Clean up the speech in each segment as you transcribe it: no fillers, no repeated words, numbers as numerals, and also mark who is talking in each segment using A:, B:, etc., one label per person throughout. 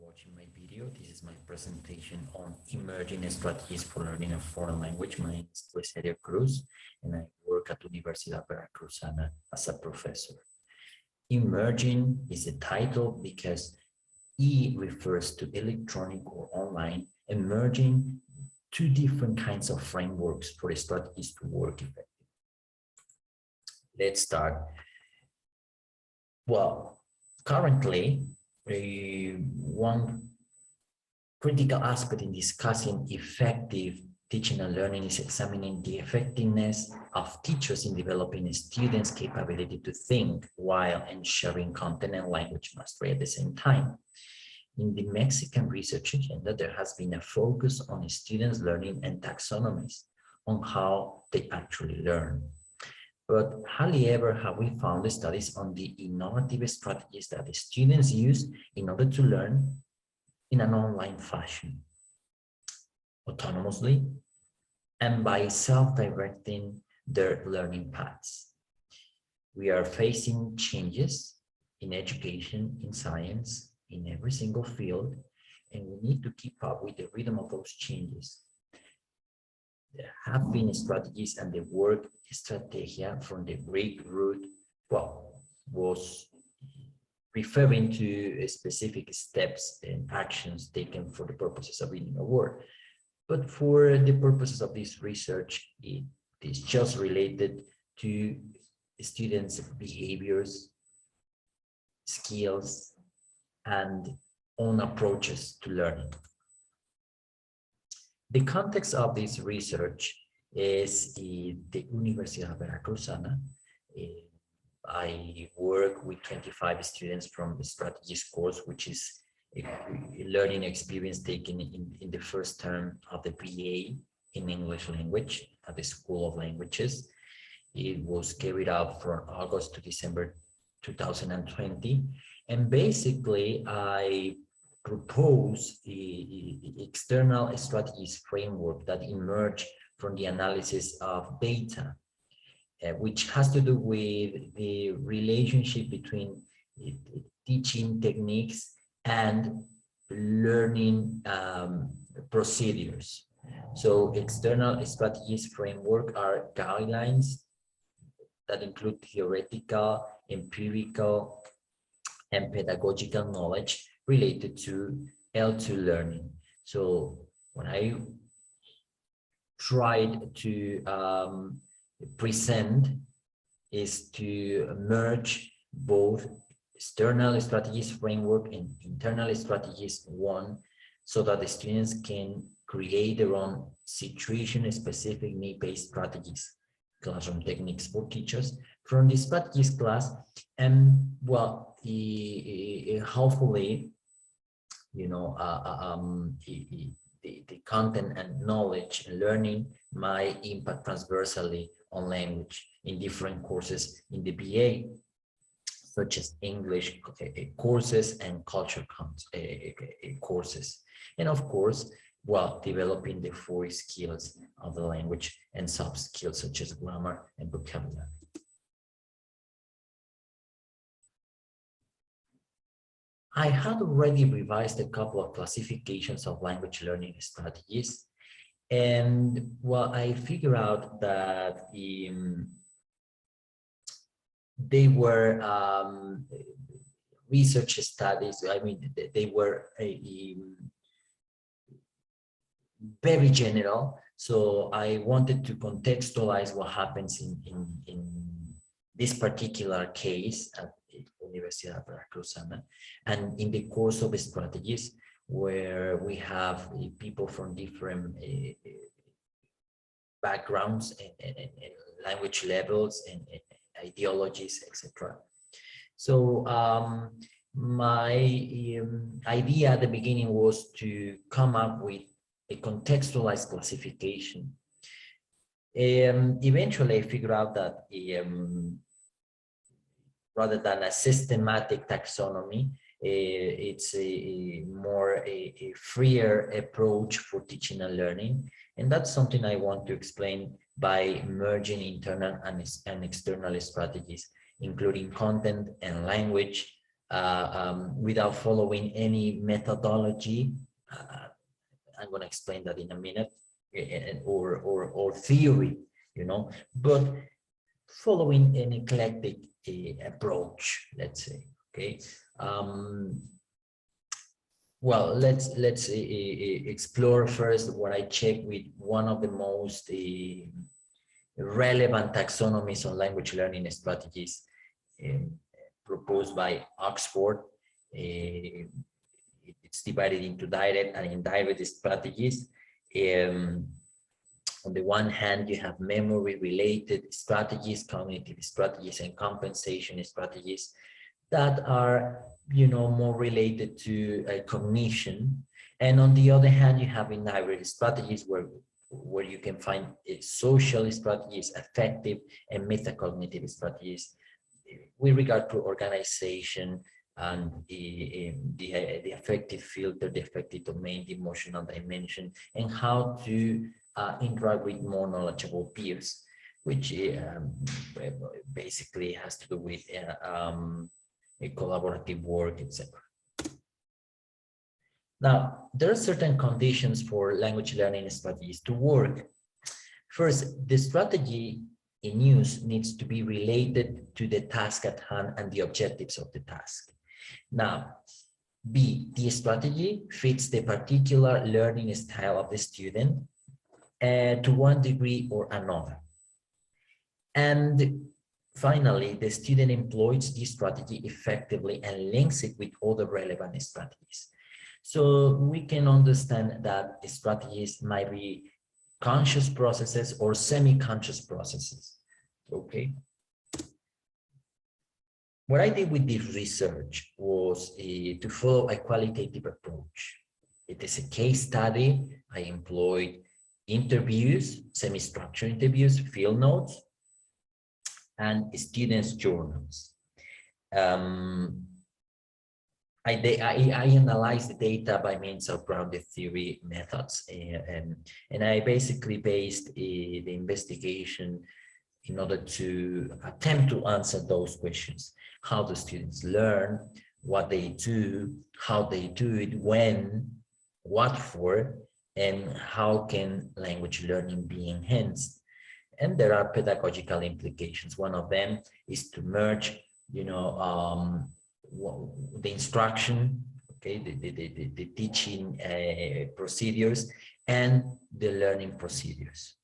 A: watching my video. This is my presentation on emerging strategies for learning a foreign language. My name is Cruz, and I work at Universidad Veracruzana as a professor. Emerging is a title because E refers to electronic or online, emerging two different kinds of frameworks for strategies to work effectively. Let's start. Well, currently, one critical aspect in discussing effective teaching and learning is examining the effectiveness of teachers in developing students' capability to think while ensuring content and language mastery at the same time. In the Mexican research agenda, there has been a focus on students' learning and taxonomies on how they actually learn. But hardly ever have we found studies on the innovative strategies that the students use in order to learn in an online fashion, autonomously, and by self-directing their learning paths. We are facing changes in education, in science, in every single field, and we need to keep up with the rhythm of those changes. There have been strategies, and the word strategia from the Greek root, well, was referring to specific steps and actions taken for the purposes of reading a word. But for the purposes of this research, it is just related to students' behaviors, skills, and own approaches to learning. The context of this research is the Universidad Veracruzana. I work with 25 students from the Strategies course, which is a learning experience taken in the first term of the BA in English language at the School of Languages. It was carried out from August to December 2020. And basically, I propose the external strategies framework that emerged from the analysis of data, which has to do with the relationship between teaching techniques and learning procedures. So external strategies framework are guidelines that include theoretical, empirical, and pedagogical knowledge related to L2 learning. So when I tried to present is to merge both external strategies framework and internal strategies one, so that the students can create their own situation-specific need-based strategies, classroom techniques for teachers from the strategies class. And well, hopefully, you know, the content and knowledge and learning might impact transversally on language in different courses in the BA, such as English courses and culture courses. And of course, while developing the 4 skills of the language and soft skills such as grammar and vocabulary. I had already revised a couple of classifications of language learning strategies, and well, I figured out that they were research studies. I mean, they were very general. So I wanted to contextualize what happens in this particular case at Universidad Veracruzana, and in the course of strategies, where we have people from different backgrounds and language levels and ideologies, etc. So my idea at the beginning was to come up with a contextualized classification. Eventually, I figured out that rather than a systematic taxonomy, it's a more a freer approach for teaching and learning. And that's something I want to explain by merging internal and external strategies, including content and language, without following any methodology. I'm going to explain that in a minute, or theory, you know, but following an eclectic approach, let's say. Okay. Well, let's explore first what I checked with one of the most relevant taxonomies on language learning strategies proposed by Oxford. It's divided into direct and indirect strategies. On the one hand, you have memory-related strategies, cognitive strategies, and compensation strategies that are, you know, more related to cognition. And on the other hand, you have indirect strategies where you can find social strategies, affective and metacognitive strategies with regard to organization and the affective filter, the affective domain, the emotional dimension, and how to interact with more knowledgeable peers, which basically has to do with a collaborative work, etc. Now, there are certain conditions for language learning strategies to work. First, the strategy in use needs to be related to the task at hand and the objectives of the task. Now, B, the strategy fits the particular learning style of the student to one degree or another. And finally, the student employs this strategy effectively and links it with other relevant strategies. So we can understand that strategies might be conscious processes or semi-conscious processes. Okay. What I did with this research was to follow a qualitative approach. It is a case study. I employed interviews, semi-structured interviews, field notes, and students' journals. I analyzed the data by means of grounded theory methods, and I basically based the investigation in order to attempt to answer those questions. How the students learn, what they do, how they do it, when, what for, and how can language learning be enhanced. And there are pedagogical implications. One of them is to merge, you know, the instruction, okay, the teaching procedures and the learning procedures.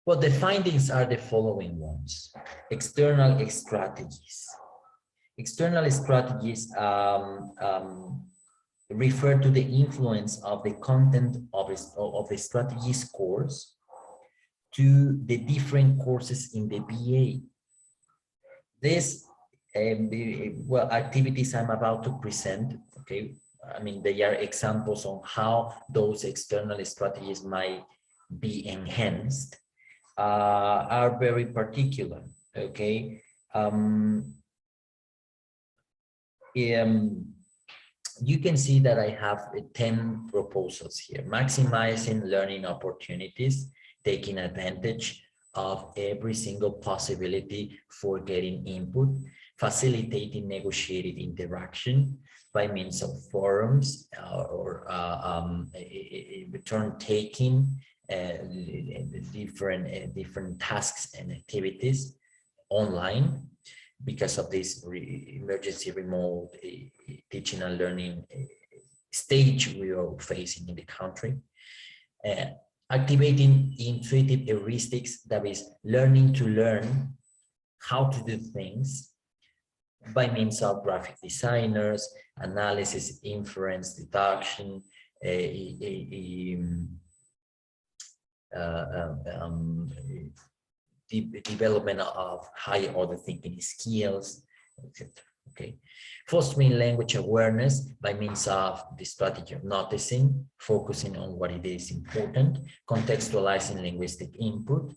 A: Well, the findings are the following ones. External strategies. External strategies refer to the influence of the content of the strategies course to the different courses in the BA. This, well, activities I'm about to present, okay, I mean, they are examples on how those external strategies might be enhanced, are very particular, okay. You can see that I have 10 proposals here. Maximizing learning opportunities, taking advantage of every single possibility for getting input, facilitating negotiated interaction by means of forums or return taking, different tasks and activities online because of this emergency remote teaching and learning stage we are facing in the country. Activating intuitive heuristics, that is learning to learn how to do things by means of graphic designers, analysis, inference, deduction, development of higher order thinking skills, etc. Okay, fostering language awareness by means of the strategy of noticing, focusing on what it is important, contextualizing linguistic input,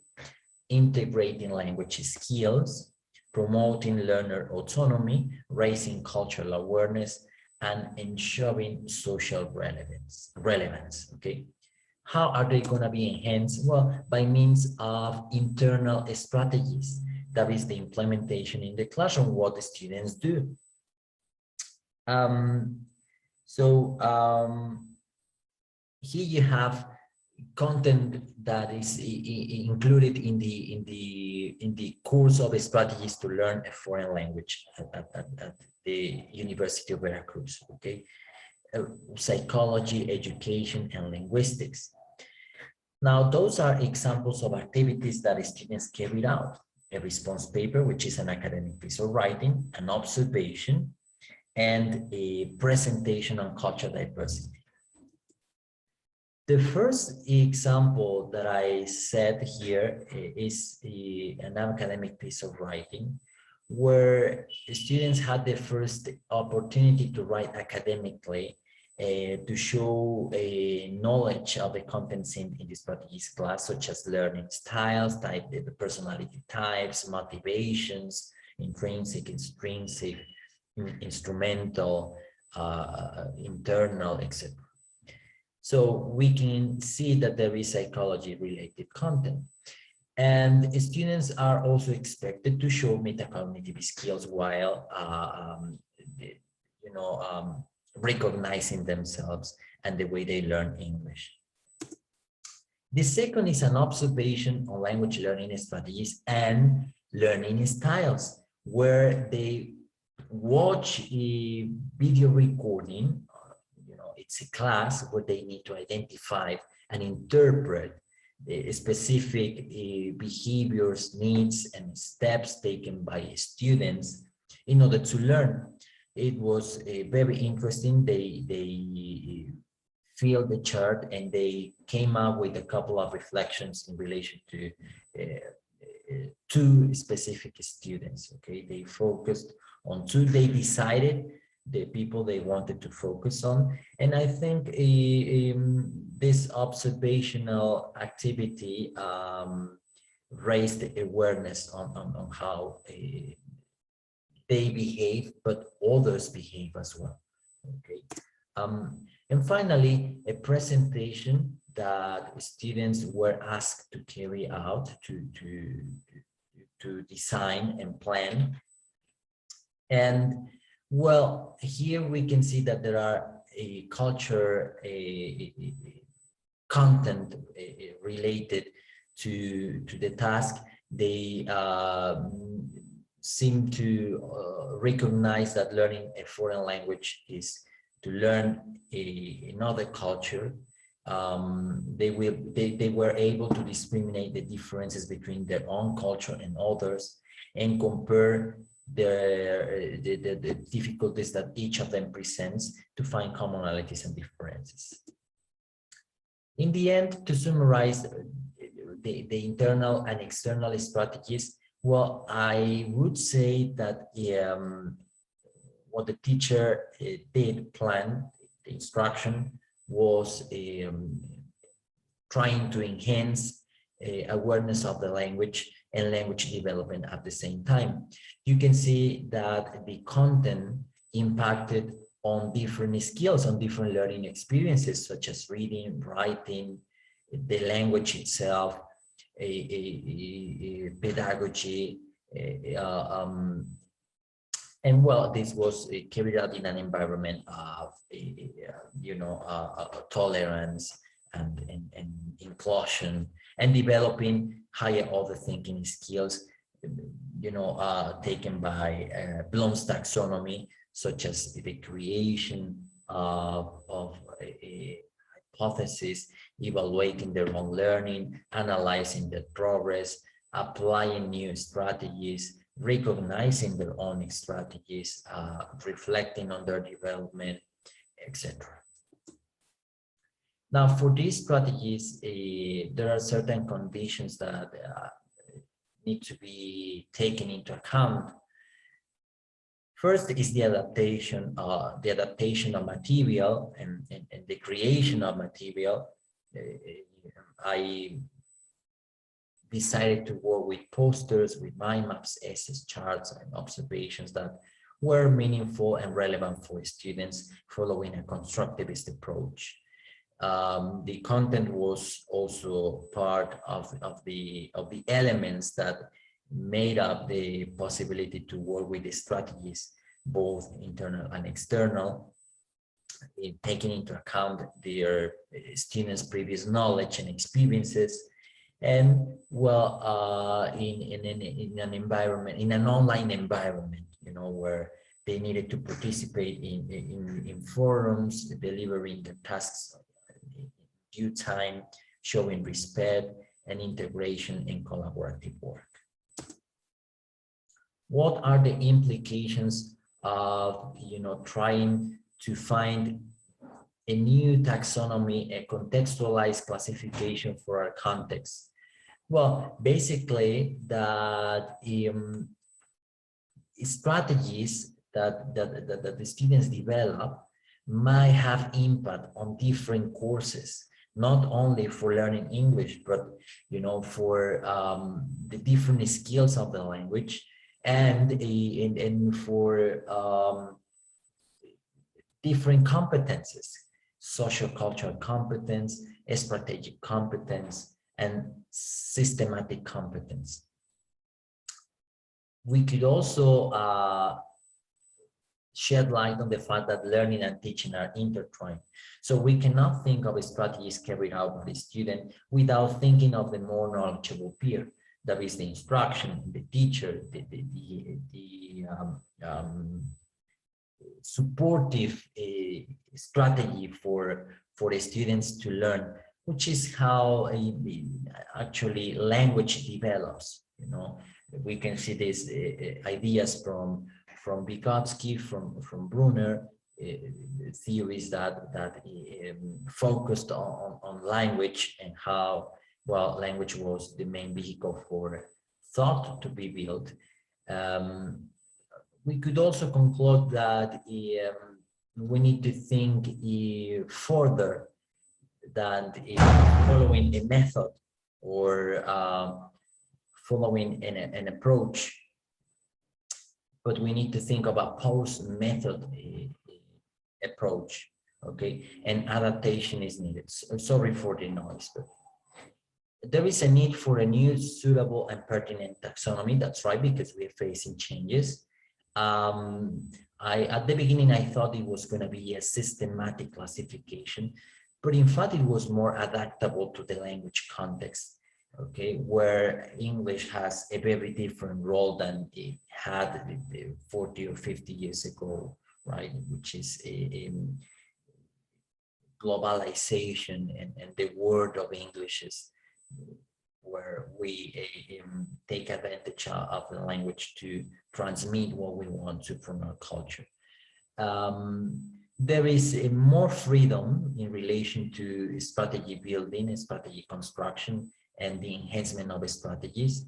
A: integrating language skills, promoting learner autonomy, raising cultural awareness, and ensuring social relevance. Okay. How are they going to be enhanced? Well, by means of internal strategies. that is the implementation in the classroom, what the students do. Here you have content that is included in the course of strategies to learn a foreign language at the University of Veracruz. Okay, psychology, education, and linguistics. Now, those are examples of activities that students carried out: a response paper, which is an academic piece of writing, an observation, and a presentation on cultural diversity. The first example that I said here is an academic piece of writing where students had the first opportunity to write academically to show a knowledge of the contents in the strategies class, such as learning styles, the personality types, motivations, intrinsic, extrinsic, instrumental, internal, etc. So we can see that there is psychology related content. And students are also expected to show metacognitive skills while, recognizing themselves and the way they learn English. The second is an observation on language learning strategies and learning styles, where they watch a video recording. It's a class where they need to identify and interpret specific behaviors, needs, and steps taken by students in order to learn. It was very interesting. They filled the chart and they came up with a couple of reflections in relation to two specific students. Okay, they focused on two. They decided the people they wanted to focus on. And I think this observational activity raised awareness on how they behave, but others behave as well. Okay. And finally, a presentation that students were asked to carry out to design and plan. And well, here we can see that there are a culture, a content related to the task. They seem to recognize that learning a foreign language is to learn another culture. They were able to discriminate the differences between their own culture and others and compare the difficulties that each of them presents to find commonalities and differences. In the end, to summarize the internal and external strategies, well, I would say that what the teacher did plan, the instruction, was trying to enhance awareness of the language and language development at the same time. You can see that the content impacted on different skills, on different learning experiences, such as reading, writing, the language itself, pedagogy, and well, this was carried out in an environment of, tolerance and inclusion, and developing higher order thinking skills, taken by Bloom's taxonomy, such as the creation of a hypothesis, evaluating their own learning, analyzing their progress, applying new strategies, recognizing their own strategies, reflecting on their development, etc. Now, for these strategies, there are certain conditions that need to be taken into account. First is the adaptation of material and the creation of material. I decided to work with posters, with mind maps, essays, charts, and observations that were meaningful and relevant for students following a constructivist approach. The content was also part of the elements that made up the possibility to work with the strategies, both internal and external, taking into account their students' previous knowledge and experiences. And well, in an environment, in an online environment, you know, where they needed to participate in forums, delivering the tasks in due time, showing respect and integration and collaborative work. What are the implications of, you know, trying to find a new taxonomy, a contextualized classification for our context? Well, basically that strategies that the students develop might have impact on different courses, not only for learning English, but, you know, for the different skills of the language, and for different competences, social cultural competence, strategic competence, and systematic competence. We could also shed light on the fact that learning and teaching are intertwined. So we cannot think of strategies carried out by the student without thinking of the more knowledgeable peer. That is the instruction, the teacher, the supportive strategy for the students to learn, which is how actually language develops. You know, we can see these ideas from Vygotsky, from Brunner, theories that focused on language and how, well, language was the main vehicle for thought to be built. We could also conclude that we need to think further than following a method or following an approach, but we need to think of a post-method approach, okay? And adaptation is needed. So, sorry for the noise, but there is a need for a new, suitable, and pertinent taxonomy. That's right, because we're facing changes. At the beginning, I thought it was going to be a systematic classification, but in fact, it was more adaptable to the language context, okay, where English has a very different role than it had 40 or 50 years ago, right, which is a globalization, and the word of English is where we take advantage of the language to transmit what we want to from our culture. There is more freedom in relation to strategy building, strategy construction, and the enhancement of strategies,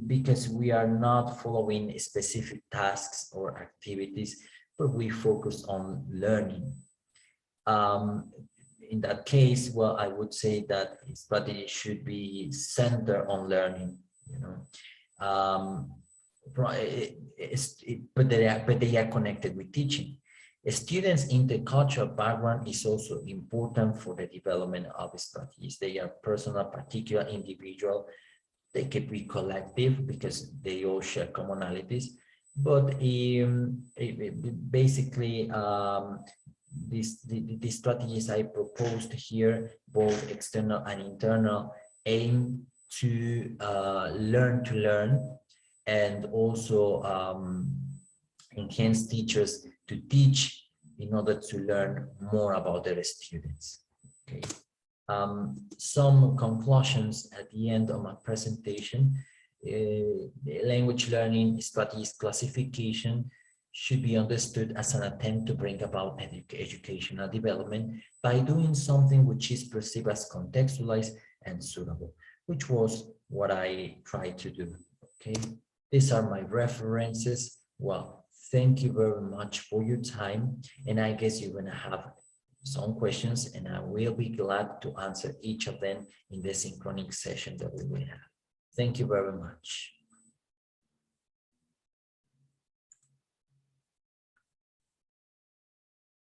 A: because we are not following specific tasks or activities, but we focus on learning. In that case, well, I would say that strategy should be centered on learning, you know, but they are connected with teaching. A student's intercultural background is also important for the development of strategies. They are personal, particular, individual. They can be collective because they all share commonalities. But basically, the strategies I proposed here, both external and internal, aim to learn, and also enhance teachers to teach in order to learn more about their students. Okay. Some conclusions at the end of my presentation. Language learning strategies classification should be understood as an attempt to bring about educational development by doing something which is perceived as contextualized and suitable, which was what I tried to do. Okay, these are my references. Well, thank you very much for your time, and I guess you're going to have some questions, and I will be glad to answer each of them in the synchronic session that we will have. Thank you very much.